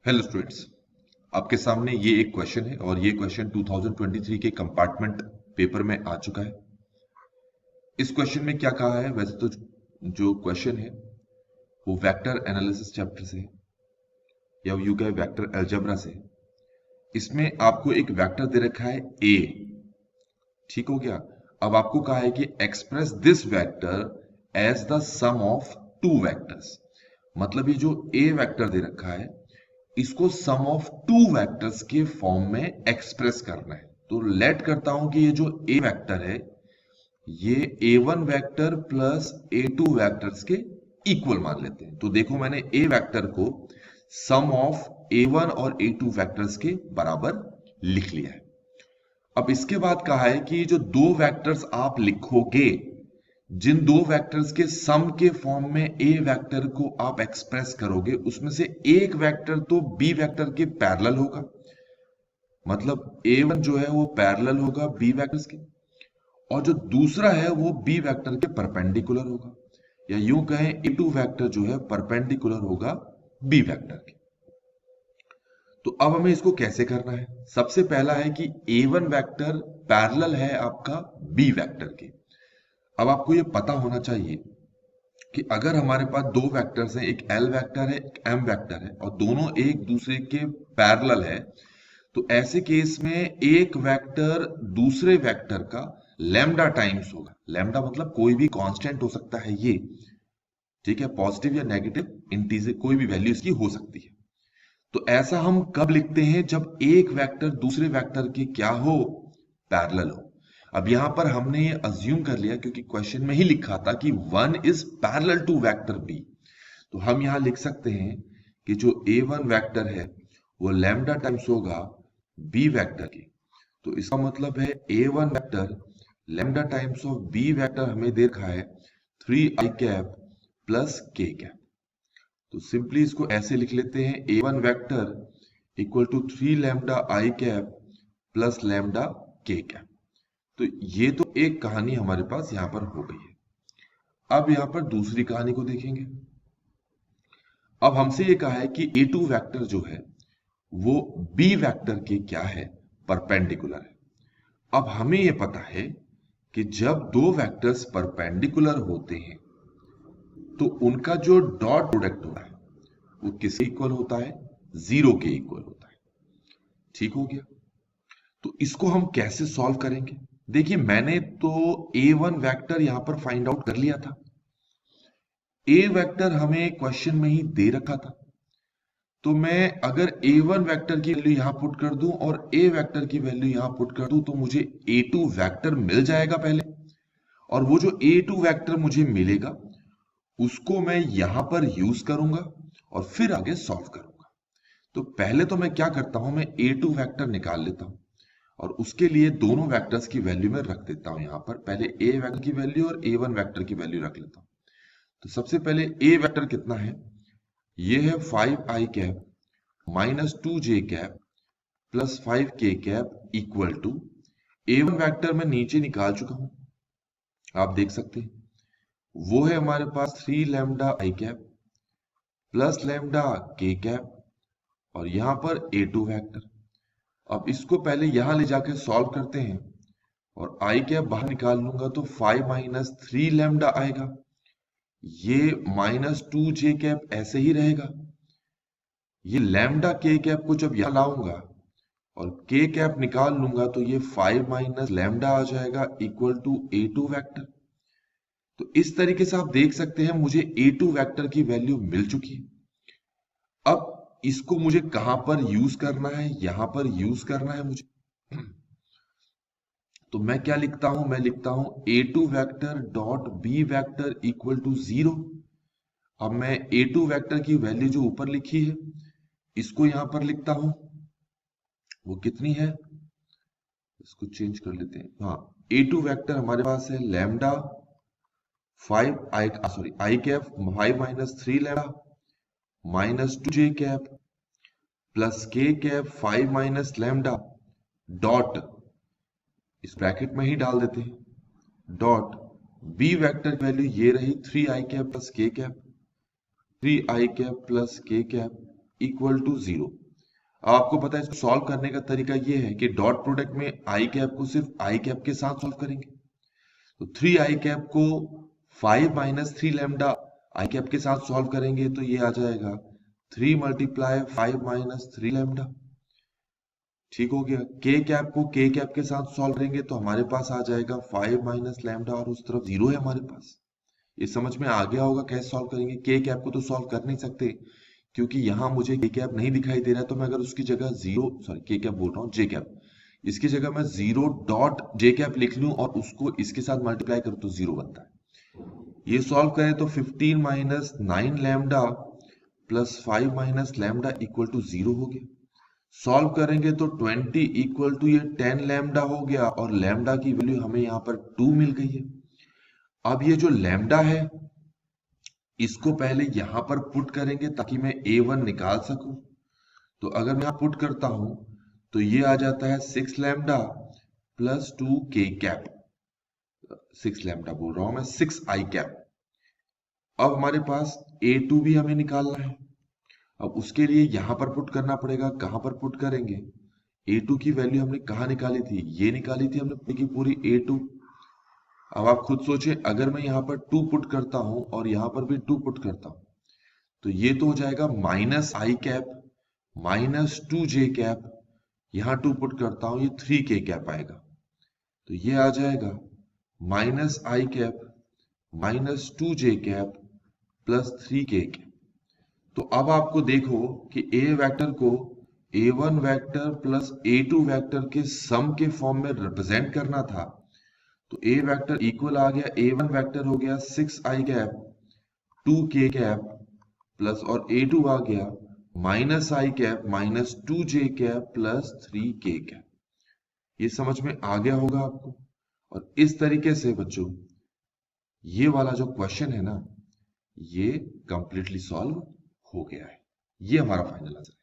Hello students, आपके सामने ये एक क्वेश्चन है और ये क्वेश्चन 2023 के कंपार्टमेंट पेपर में आ चुका है। इस क्वेश्चन में क्या कहा है? वैसे तो जो क्वेश्चन है वो वेक्टर एनालिसिस चैप्टर से है या यूं कहे वेक्टर अलजेब्रा से है। इसमें आपको एक वेक्टर दे रखा है ए, ठीक हो गया। अब आपको कहा है कि express this vector as the sum of two vectors. मतलब ये जो ए वेक्टर दे रखा है इसको सम ऑफ टू वेक्टर्स के फॉर्म में एक्सप्रेस करना है। तो लेट करता हूं कि ये जो ए वेक्टर है ये a1 vector plus a2 vectors के इक्वल मान लेते हैं। तो देखो मैंने ए वेक्टर को सम ऑफ a1 और a2 वेक्टर्स के बराबर लिख लिया है। अब इसके बाद कहा है कि जो दो वेक्टर्स आप लिखोगे, जिन दो वेक्टर्स के सम के फॉर्म में ए वेक्टर को आप एक्सप्रेस करोगे उसमें से एक वेक्टर तो बी वेक्टर के पैरेलल होगा। मतलब a1 जो है वो पैरेलल होगा बी वेक्टर्स के, और जो दूसरा है वो बी वेक्टर के परपेंडिकुलर होगा, या यूं कहें a2 वेक्टर जो है परपेंडिकुलर होगा बी वेक्टर के। तो अब हमें इसको कैसे करना है? सबसे पहला है कि a1 वेक्टर पैरेलल है आपका बी वेक्टर के। अब आपको ये पता होना चाहिए कि अगर हमारे पास दो वेक्टर्स हैं, एक एल वेक्टर है एक एम वेक्टर है, और दोनों एक दूसरे के पैरेलल है, तो ऐसे केस में एक वेक्टर दूसरे वेक्टर का लैम्डा टाइम्स होगा। लैम्डा मतलब कोई भी कांस्टेंट हो सकता है ये, ठीक है, पॉजिटिव या नेगेटिव इंटीजर कोई भी वैल्यू इसकी हो सकती है। तो ऐसा हम कब लिखते हैं? जब एक वेक्टर दूसरे वेक्टर के क्या हो, पैरेलल हो। अब यहां पर हमने ये अज्यूम कर लिया क्योंकि क्वेश्चन में ही लिखा था कि one is parallel to vector B. तो हम यहां लिख सकते हैं कि जो a1 वेक्टर है वो लैम्डा टाइम्स होगा बी वेक्टर की। तो इसका मतलब है a1 vector lambda times of B vector हमें दे रखा है 3i cap plus k cap. तो सिंपली इसको ऐसे लिख लेते हैं, a1 vector equal to 3 lambda I cap plus lambda k cap. तो ये तो एक कहानी हमारे पास यहां पर हो गई है। अब यहां पर दूसरी कहानी को देखेंगे। अब हमसे ये कहा है कि a2 वेक्टर जो है वो b वेक्टर के क्या है, परपेंडिकुलर है। अब हमें ये पता है कि जब दो वेक्टर्स परपेंडिकुलर होते हैं तो उनका जो डॉट प्रोडक्ट होता है वो किसके इक्वल होता है? जीरो के इक्वल होता है। ठीक हो गया। तो इसको हम कैसे सॉल्व करेंगे? देखिए मैंने तो a1 वेक्टर यहां पर फाइंड आउट कर लिया था। a वेक्टर हमें क्वेश्चन में ही दे रखा था, तो मैं अगर a1 वेक्टर की वैल्यू यहां पुट कर दूं और a वेक्टर की वैल्यू यहां पुट कर दूं तो मुझे a2 वेक्टर मिल जाएगा पहले, और वो जो a2 वेक्टर मुझे मिलेगा उसको मैं यहां पर यूज करूंगा और फिर आगे सॉल्व करूंगा। तो पहले तो मैं क्या करता हूं, मैं a2 वेक्टर निकाल लेता हूं और उसके लिए दोनों वेक्टर्स की वैल्यू में रख देता हूं। यहां पर पहले a वेक्टर की वैल्यू और a1 वेक्टर की वैल्यू रख लेता हूं। तो सबसे पहले a वेक्टर कितना है? ये है 5i cap minus 2j cap plus 5k cap equal to a1 vector मैं नीचे निकाल चुका हूं, आप देख सकते हैं वो है हमारे पास 3 lambda I cap plus lambda k cap, और यहां पर a2 वेक्टर। अब इसको पहले यहां ले जाकर सॉल्व करते हैं और आई कैप बाहर निकाल लूंगा तो 5 माइनस 3 लैम्डा आएगा। ये माइनस 2j कैप ऐसे ही रहेगा। ये लैम्डा k कैप को जब यहां लाऊंगा और k कैप निकाल लूंगा तो ये 5 माइनस लैम्डा आ जाएगा इक्वल टू a2 वेक्टर। तो इस तरीके से आप देख सकते हैं मुझे a2 वेक्टर की वैल्यू मिल चुकी है। अब इसको मुझे कहां पर यूज करना है? यहां पर यूज करना है मुझे। तो मैं क्या लिखता हूं? मैं लिखता हूं a2 vector dot b vector equal to 0। अब मैं a2 वेक्टर की वैल्यू जो ऊपर लिखी है इसको यहां पर लिखता हूं, वो कितनी है, इसको चेंज कर लेते हैं। हाँ, a2 वेक्टर हमारे पास है lambda 5 cap 5 minus 3 lambda minus 2j cap plus k cap 5 minus lambda dot, इस ब्रैकेट में ही डाल देते हैं, डॉट b वेक्टर की वैल्यू ये रही 3i cap plus k cap, 3i cap plus k cap equal to 0। अब आपको पता है इसको सॉल्व करने का तरीका ये है कि डॉट प्रोडक्ट में आई कैप को सिर्फ आई कैप के साथ सॉल्व करेंगे। तो 3 आई कैप को 5 माइनस 3 लैम्डा आई कैप के साथ सॉल्व करेंगे तो ये आ जाएगा 3 मल्टीप्लाई 5 माइनस 3 लैम्डा। ठीक हो गया। के कैप को के कैप के साथ सॉल्व करेंगे तो हमारे पास आ जाएगा 5 माइनस लैम्डा और उस तरफ 0 है हमारे पास। ये समझ में आ गया होगा कैसे सॉल्व करेंगे। के कैप को तो सॉल्व कर नहीं सकते क्योंकि यहां मुझे के कैप नहीं दिखाई दे रहा है, तो मैं अगर उसकी जगह के कैप बोल रहा हूँ, जे कैप, इसकी जगह मैं 0 डॉट जे कैप लिख लूं और उसको इसके साथ मल्टीप्लाई करूं तो 0 बनता है। ये सॉल्व करें तो 15 minus 9 lambda plus 5 minus lambda equal to 0 हो गया। सॉल्व करेंगे तो 20 इक्वल टू ये 10 लैम्डा हो गया और लैम्डा की वैल्यू हमें यहां पर 2 मिल गई है। अब ये जो लैम्डा है इसको पहले यहां पर पुट करेंगे ताकि मैं a1 निकाल सकूं। तो अगर मैं यहां पुट करता हूं तो ये आ जाता है 6 लैम्डा प्लस 2 के कैप, 6 लैम्डा बोल रहा हूं मैं, 6 आई कैप। अब हमारे पास a2 भी हमें निकालना है। अब उसके लिए यहां पर पुट करना पड़ेगा। कहां पर पुट करेंगे? a2 की वैल्यू हमने कहां निकाली थी? ये निकाली थी हमने पूरी की पूरी a2। अब आप खुद सोचें, अगर मैं यहां पर 2 पुट करता हूं और यहां पर भी 2 पुट करता हूं तो ये तो हो जाएगा माइनस आई कैप माइनस 2 जे कैप। यहां 2 पुट करता हूं, ये 3 के कैप आएगा। तो ये आ जाएगा माइनस आई कैप माइनस 2 जे कैप प्लस 3 के कैप। तो अब आपको देखो कि ए वेक्टर को a1 vector plus a2 vector के सम के फॉर्म में रिप्रेजेंट करना था। तो ए वेक्टर इक्वल आ गया, a1 वेक्टर हो गया 6 आई कैप 2 के कैप प्लस और a2 आ गया माइनस आई कैप माइनस 2 जे कैप प्लस 3 के कैप। ये समझ में आ गया होगा आपको। और इस तरीके से बच्चों ये वाला जो क्वेश्चन है ना, ये कंप्लीटली सॉल्व हो गया है। ये हमारा फाइनल आंसर है।